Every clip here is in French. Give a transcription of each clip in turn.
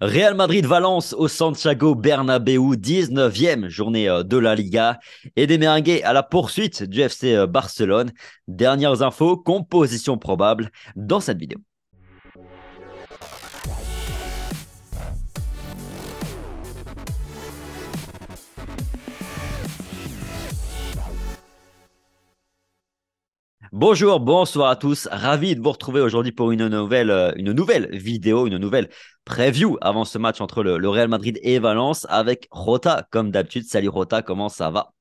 Real Madrid-Valence au Santiago Bernabéu, 19e journée de la Liga et des merengues à la poursuite du FC Barcelone. Dernières infos, composition probable dans cette vidéo. Bonjour, bonsoir à tous. Ravi de vous retrouver aujourd'hui pour une nouvelle vidéo, une nouvelle preview avant ce match entre le Real Madrid et Valence avec Rota, comme d'habitude. Salut Rota, comment ça va?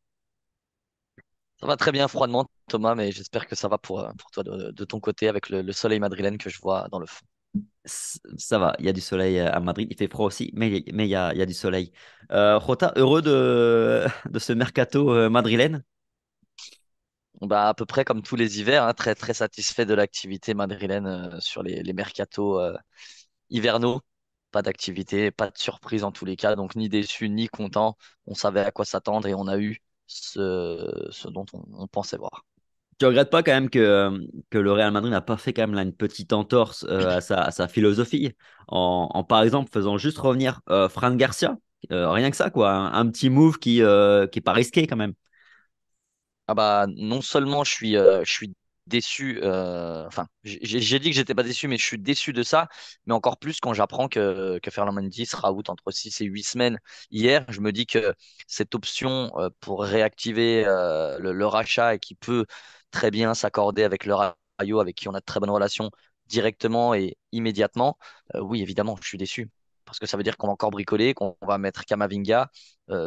Ça va très bien froidement, Thomas, mais j'espère que ça va pour toi de ton côté avec le soleil madrilène que je vois dans le fond. Ça va, il y a du soleil à Madrid. Il fait froid aussi, mais il y a du soleil. Rota, heureux de ce mercato madrilène? Bah, à peu près comme tous les hivers, hein, très, très satisfait de l'activité madrilène sur les mercatos hivernaux. Pas d'activité, pas de surprise en tous les cas, donc ni déçu ni content. On savait à quoi s'attendre et on a eu ce dont on pensait voir. Tu regrettes pas quand même que le Real Madrid n'a pas fait quand même là, une petite entorse à sa philosophie en, par exemple faisant juste revenir Fran Garcia. Rien que ça quoi, un petit move qui est pas risqué quand même. Ah bah non seulement je suis déçu, enfin j'ai dit que j'étais pas déçu, mais je suis déçu de ça, mais encore plus quand j'apprends que Ferland Mendy sera out entre 6 et 8 semaines. Hier, je me dis que cette option pour réactiver le rachat et qui peut très bien s'accorder avec le Rayo, avec qui on a de très bonnes relations directement et immédiatement, oui évidemment je suis déçu. Parce que ça veut dire qu'on va encore bricoler, qu'on va mettre Kamavinga.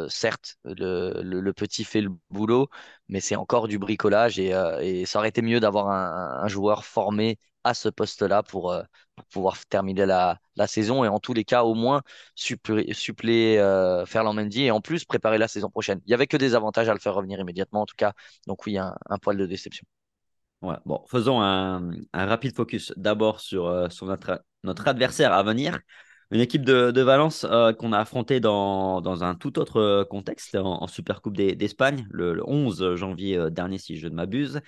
Certes, le petit fait le boulot, mais c'est encore du bricolage et ça aurait été mieux d'avoir un joueur formé à ce poste-là pour pouvoir terminer la saison et en tous les cas au moins suppléer Ferland Mendy et en plus préparer la saison prochaine. Il y avait que des avantages à le faire revenir immédiatement en tout cas, donc oui, un poil de déception. Ouais, bon, faisons un rapide focus d'abord sur notre adversaire à venir. Une équipe de Valence qu'on a affrontée dans un tout autre contexte en Supercoupe d'Espagne le 11 janvier dernier, si je ne m'abuse.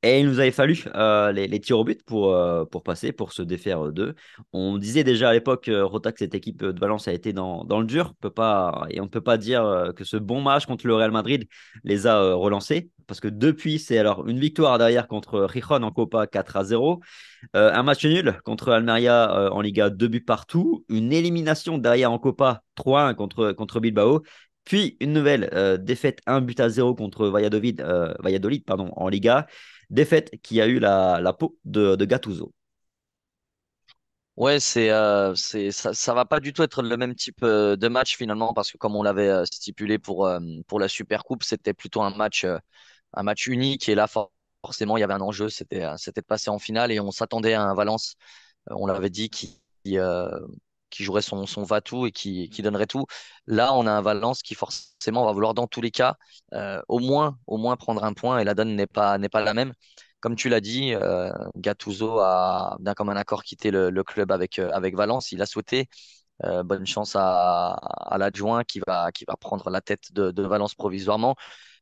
Et il nous avait fallu les tirs au but pour passer, pour se défaire d'eux. On disait déjà à l'époque, Rota, que cette équipe de Valence a été dans le dur. On ne peut pas dire que ce bon match contre le Real Madrid les a relancés. Parce que depuis, c'est alors une victoire derrière contre Gijón en Copa 4-0, un match nul contre Almeria en Liga, 2 buts partout, une élimination derrière en Copa 3-1 contre Bilbao, puis une nouvelle défaite 1-0 contre Valladolid pardon, en Liga, défaite qui a eu la peau de Gattuso. Ouais, ça va pas du tout être le même type de match finalement parce que comme on l'avait stipulé pour la Super Coupe, c'était plutôt un match unique et là forcément il y avait un enjeu, c'était de passer en finale et on s'attendait à un Valence, on l'avait dit qui jouerait son va-tout et qui donnerait tout. Là, on a un Valence qui forcément va vouloir dans tous les cas au moins prendre un point et la donne n'est pas la même. Comme tu l'as dit, Gattuso a d'un commun accord quitté le club avec Valence. Il a souhaité bonne chance à l'adjoint qui va prendre la tête de Valence provisoirement.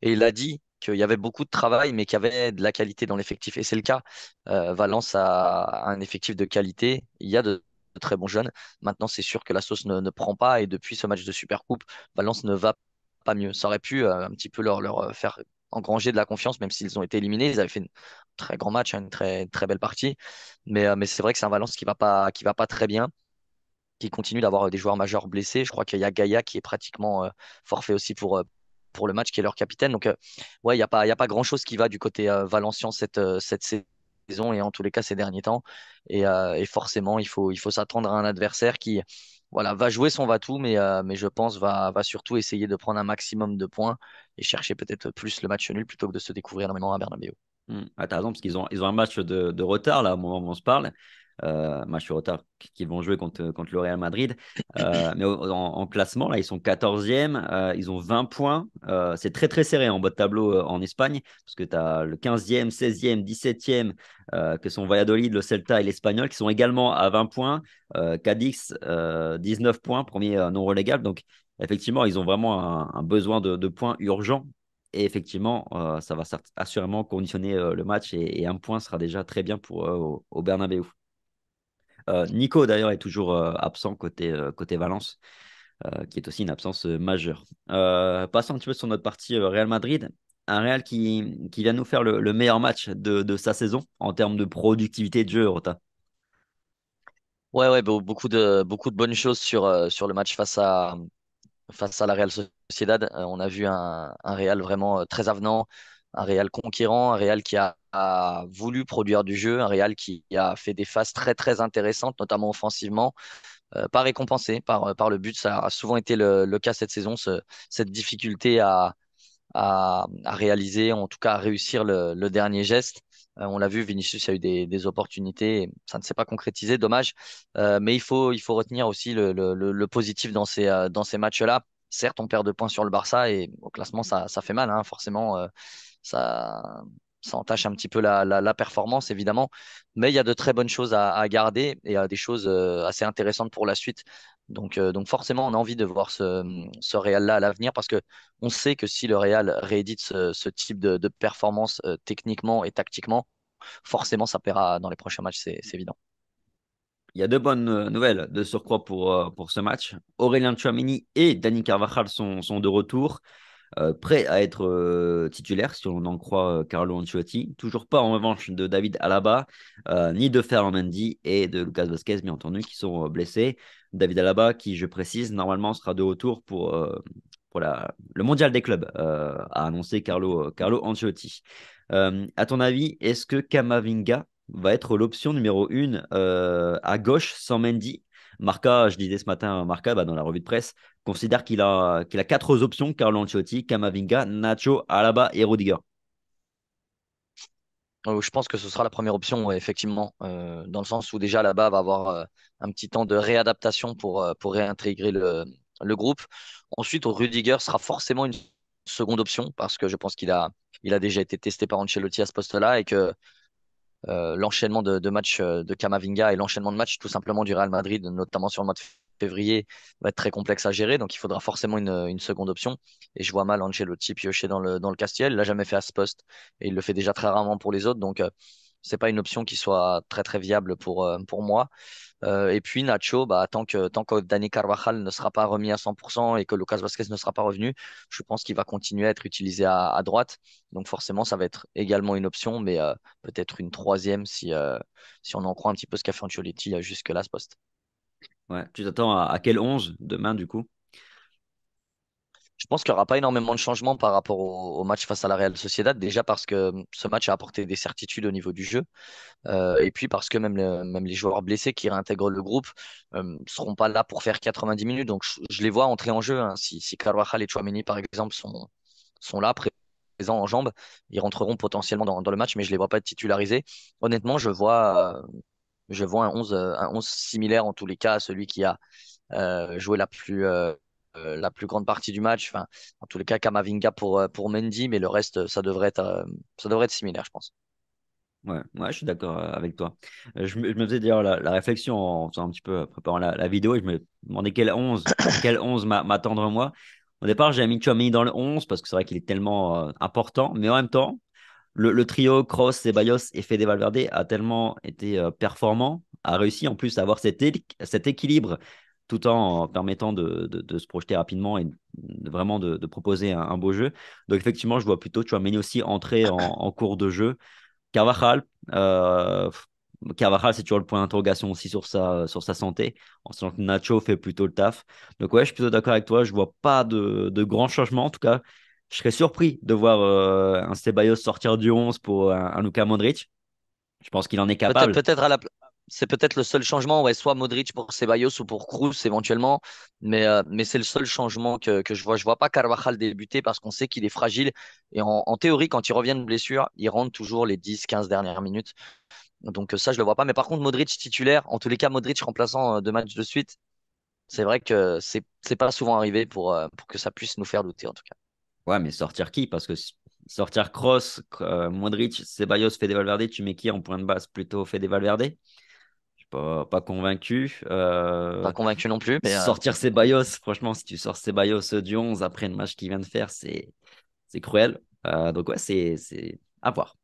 Et il a dit qu'il y avait beaucoup de travail, mais qu'il y avait de la qualité dans l'effectif. Et c'est le cas. Valence a un effectif de qualité. Il y a de très bons jeunes. Maintenant, c'est sûr que la sauce ne prend pas. Et depuis ce match de Supercoupe, Valence ne va pas mieux. Ça aurait pu un petit peu leur faire engranger de la confiance, même s'ils ont été éliminés. Ils avaient fait un très grand match, hein, une très belle partie. Mais c'est vrai que c'est un Valence qui va pas très bien, qui continue d'avoir des joueurs majeurs blessés. Je crois qu'il y a Gaïa qui est pratiquement forfait aussi pour le match, qui est leur capitaine. Donc, ouais, il y a pas grand-chose qui va du côté Valencien cette saison et en tous les cas ces derniers temps. Et forcément, il faut s'attendre à un adversaire qui voilà, va jouer son va-tout, mais je pense va surtout essayer de prendre un maximum de points et chercher peut-être plus le match nul plutôt que de se découvrir énormément à Bernabéu. Ah, t'as raison, parce qu'ils ont un match de retard là, au moment où on se parle. Match de retard qu'ils vont jouer contre le Real Madrid. Mais en classement, là, ils sont 14e. Ils ont 20 points. C'est très, très serré en bas de tableau en Espagne, parce que tu as le 15e, 16e, 17e, que sont Valladolid, le Celta et l'Espagnol, qui sont également à 20 points. Cadix, 19 points, premier non relégable. Donc, effectivement, ils ont vraiment un besoin de points urgent. Et effectivement, ça va assurément conditionner le match et un point sera déjà très bien pour eux au Bernabéu. Nico, d'ailleurs, est toujours absent côté Valence, qui est aussi une absence majeure. Passons un petit peu sur notre partie Real Madrid. Un Real qui vient nous faire le meilleur match de sa saison en termes de productivité de jeu, Rota. Ouais, ouais, beaucoup de bonnes choses sur le match face à la Real Sociedad. On a vu un Real vraiment très avenant, un Real conquérant, un Real qui a voulu produire du jeu, un Real qui a fait des phases très très intéressantes, notamment offensivement, pas récompensé par le but. Ça a souvent été le cas cette saison, cette difficulté à réaliser, en tout cas à réussir le dernier geste. On l'a vu, Vinicius a eu des opportunités, ça ne s'est pas concrétisé, dommage. Mais il faut retenir aussi le positif dans ces matchs-là. Certes, on perd 2 points sur le Barça et au classement, ça fait mal, hein, forcément. Ça, ça entache un petit peu la performance, évidemment. Mais il y a de très bonnes choses à garder et des choses assez intéressantes pour la suite. Donc forcément, on a envie de voir ce Real-là à l'avenir parce que on sait que si le Real réédite ce type de performance techniquement et tactiquement, forcément, ça paiera dans les prochains matchs, c'est évident. Il y a de bonnes nouvelles de surcroît pour ce match. Aurélien Tchouameni et Dani Carvajal sont de retour. Prêt à être titulaire, si on en croit Carlo Ancelotti. Toujours pas en revanche de David Alaba, ni de Ferland Mendy et de Lucas Vazquez, bien entendu, qui sont blessés. David Alaba, qui, je précise, normalement sera de retour pour le mondial des clubs, a annoncé Carlo Ancelotti. À ton avis, est-ce que Kamavinga va être l'option numéro 1 à gauche sans Mendy? Marca, je disais ce matin, Marca, dans la revue de presse, considère qu'il a quatre options, Carlo Ancelotti, Camavinga, Nacho, Alaba et Rudiger. Je pense que ce sera la première option, ouais, effectivement, dans le sens où déjà là-bas va avoir un petit temps de réadaptation pour réintégrer le groupe. Ensuite, Rudiger sera forcément une seconde option parce que je pense il a déjà été testé par Ancelotti à ce poste-là et que l'enchaînement de matchs de Camavinga et l'enchaînement de matchs tout simplement du Real Madrid, notamment sur le mois de février, va être très complexe à gérer. Donc il faudra forcément une seconde option. Et je vois mal Ancelotti piocher dans le Castiel. Il l'a jamais fait à ce poste et il le fait déjà très rarement pour les autres. Donc c'est pas une option qui soit très très viable pour moi. Et puis Nacho, bah, tant que Dani Carvajal ne sera pas remis à 100% et que Lucas Vazquez ne sera pas revenu, je pense qu'il va continuer à être utilisé à droite. Donc forcément, ça va être également une option, mais peut-être une troisième si on en croit un petit peu ce qu'a fait Ancelotti jusque-là à ce poste. Ouais, tu t'attends à quel 11 demain, du coup? Je pense qu'il n'y aura pas énormément de changements par rapport au match face à la Real Sociedad, déjà parce que ce match a apporté des certitudes au niveau du jeu. Et puis parce que même les joueurs blessés qui réintègrent le groupe seront pas là pour faire 90 minutes. Donc je les vois entrer en jeu, hein. Si Carvajal et Tchouaméni, par exemple, sont là, présents en jambes, ils rentreront potentiellement dans le match, mais je les vois pas être titularisés. Honnêtement, je vois un 11 similaire en tous les cas à celui qui a joué la plus grande partie du match. Enfin, en tous les cas, Kamavinga pour Mendy, mais le reste, ça devrait être similaire, je pense. Ouais, ouais, je suis d'accord avec toi. Je me faisais d'ailleurs la réflexion en faisant un petit peu préparant la vidéo et je me demandais quel 11 m'attendre moi. Au départ, j'ai mis Tchouaméni dans le 11 parce que c'est vrai qu'il est tellement important, mais en même temps, le trio Kroos, Ceballos et Fede Valverde a tellement été performant, a réussi en plus à avoir cet équilibre tout en permettant de se projeter rapidement et vraiment de proposer un beau jeu. Donc effectivement, je vois plutôt Tchouaméni aussi entrer en cours de jeu. Carvajal, euh, Carvajal, c'est toujours le point d'interrogation aussi sur sa santé, en sachant que Nacho fait plutôt le taf. Donc ouais, je suis plutôt d'accord avec toi, je vois pas de grands changements. En tout cas, je serais surpris de voir un Ceballos sortir du 11 pour un Luka Modric. Je pense qu'il en est Peut-être, capable. peut-être à la, pla- C'est peut-être le seul changement, ouais, soit Modric pour Ceballos ou pour Kroos éventuellement, mais c'est le seul changement que je vois. Je vois pas Carvajal débuter parce qu'on sait qu'il est fragile et en théorie, quand il revient de blessure, il rentre toujours les 10, 15 dernières minutes. Donc ça, je le vois pas. Mais par contre, Modric titulaire, en tous les cas, Modric remplaçant 2 matchs de suite, c'est vrai que c'est pas souvent arrivé pour que ça puisse nous faire douter en tout cas. Ouais, mais sortir qui? Parce que sortir Kroos, Modric, Ceballos, Fede Valverde, tu mets qui en point de base? Plutôt Fede Valverde? Je suis pas convaincu. Pas convaincu non plus, mais Sortir Ceballos, franchement, si tu sors Ceballos du 11 après le match qu'il vient de faire, c'est cruel. Donc ouais, c'est à voir.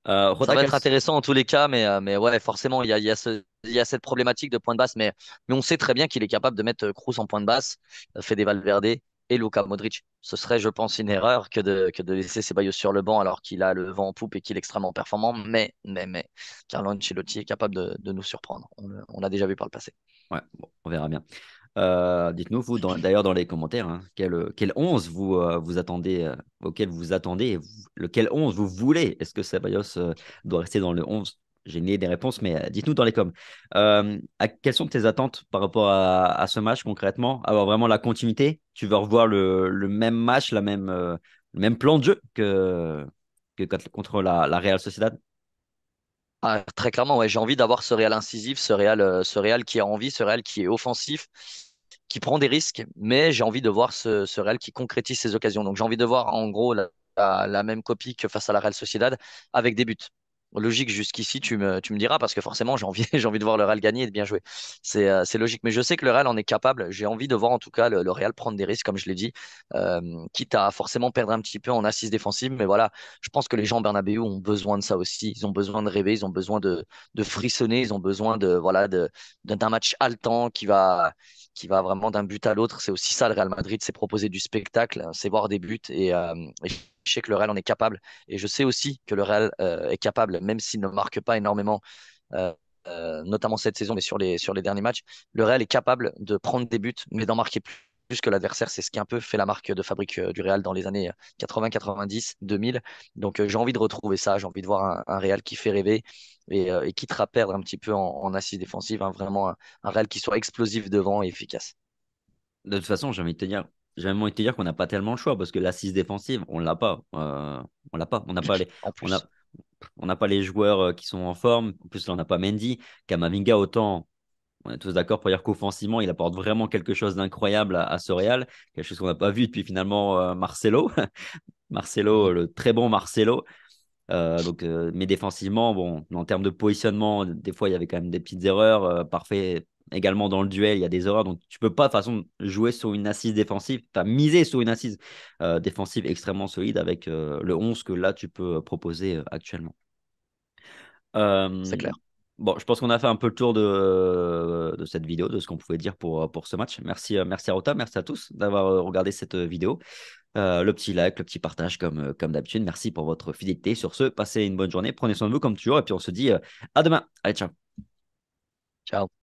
Ça Rota, va être intéressant en tous les cas, mais ouais, forcément, il y a cette problématique de point de basse, mais on sait très bien qu'il est capable de mettre Kroos en point de basse, Fede Valverde et Luka Modric. Ce serait, je pense, une erreur que de laisser Ceballos sur le banc alors qu'il a le vent en poupe et qu'il est extrêmement performant, mais Carlo Ancelotti est capable de nous surprendre. On l'a déjà vu par le passé. ouais, bon, on verra bien. Dites-nous, vous, d'ailleurs, dans les commentaires, hein, quel 11 vous, vous attendez, auquel vous attendez, et lequel 11 vous voulez? Est-ce que Ceballos doit rester dans le 11? J'ai né des réponses, mais dites-nous dans les coms. Quelles sont tes attentes par rapport à ce match concrètement? Avoir vraiment la continuité? Tu veux revoir le même match, le même plan de jeu contre la Real Sociedad? Ah, très clairement, ouais, j'ai envie d'avoir ce Real incisif, ce Real qui a envie, ce Real qui est offensif, qui prend des risques, mais j'ai envie de voir ce Real qui concrétise ses occasions. Donc j'ai envie de voir en gros la même copie que face à la Real Sociedad avec des buts. Logique jusqu'ici, tu me diras, parce que forcément j'ai envie, j'ai envie de voir le Real gagner et de bien jouer. C'est logique, mais je sais que le Real en est capable. J'ai envie de voir en tout cas le Real prendre des risques, comme je l'ai dit, quitte à forcément perdre un petit peu en assise défensive. Mais voilà, je pense que les gens au Bernabéu ont besoin de ça aussi. Ils ont besoin de rêver, ils ont besoin de frissonner, ils ont besoin d'un match haletant qui va vraiment d'un but à l'autre. C'est aussi ça le Real Madrid, c'est proposer du spectacle, c'est voir des buts et je sais que le Real en est capable. Et je sais aussi que le Real est capable, même s'il ne marque pas énormément, euh, notamment cette saison, mais sur les derniers matchs, le Real est capable de prendre des buts, mais d'en marquer plus que l'adversaire. C'est ce qui a un peu fait la marque de fabrique du Real dans les années 80, 90, 2000. Donc j'ai envie de retrouver ça, j'ai envie de voir un Real qui fait rêver et quitte à perdre un petit peu en assise défensive, hein, vraiment un Real qui soit explosif devant et efficace. De toute façon, j'ai même envie de te dire qu'on n'a pas tellement le choix parce que l'assise défensive, on l'a pas. On l'a pas. En On a, plus, on n'a pas les joueurs qui sont en forme. En plus, là, on n'a pas Mendy. Kamavinga, autant, on est tous d'accord pour dire qu'offensivement, il apporte vraiment quelque chose d'incroyable à ce Real. Quelque chose qu'on n'a pas vu depuis finalement Marcelo. Marcelo, mhm. le très bon Marcelo. Mais défensivement, bon, en termes de positionnement, des fois, il y avait quand même des petites erreurs. Parfait. Également dans le duel, il y a des erreurs. Donc, tu peux pas, de toute façon, jouer sur une assise défensive, enfin, miser sur une assise défensive extrêmement solide avec le 11 que là, tu peux proposer actuellement. C'est Euh, clair. bon, je pense qu'on a fait un peu le tour de cette vidéo, de ce qu'on pouvait dire pour ce match. Merci, merci à Rota, merci à tous d'avoir regardé cette vidéo. Le petit like, le petit partage comme d'habitude. Merci pour votre fidélité. Sur ce, passez une bonne journée. Prenez soin de vous comme toujours. Et puis on se dit à demain. Allez, ciao. Ciao.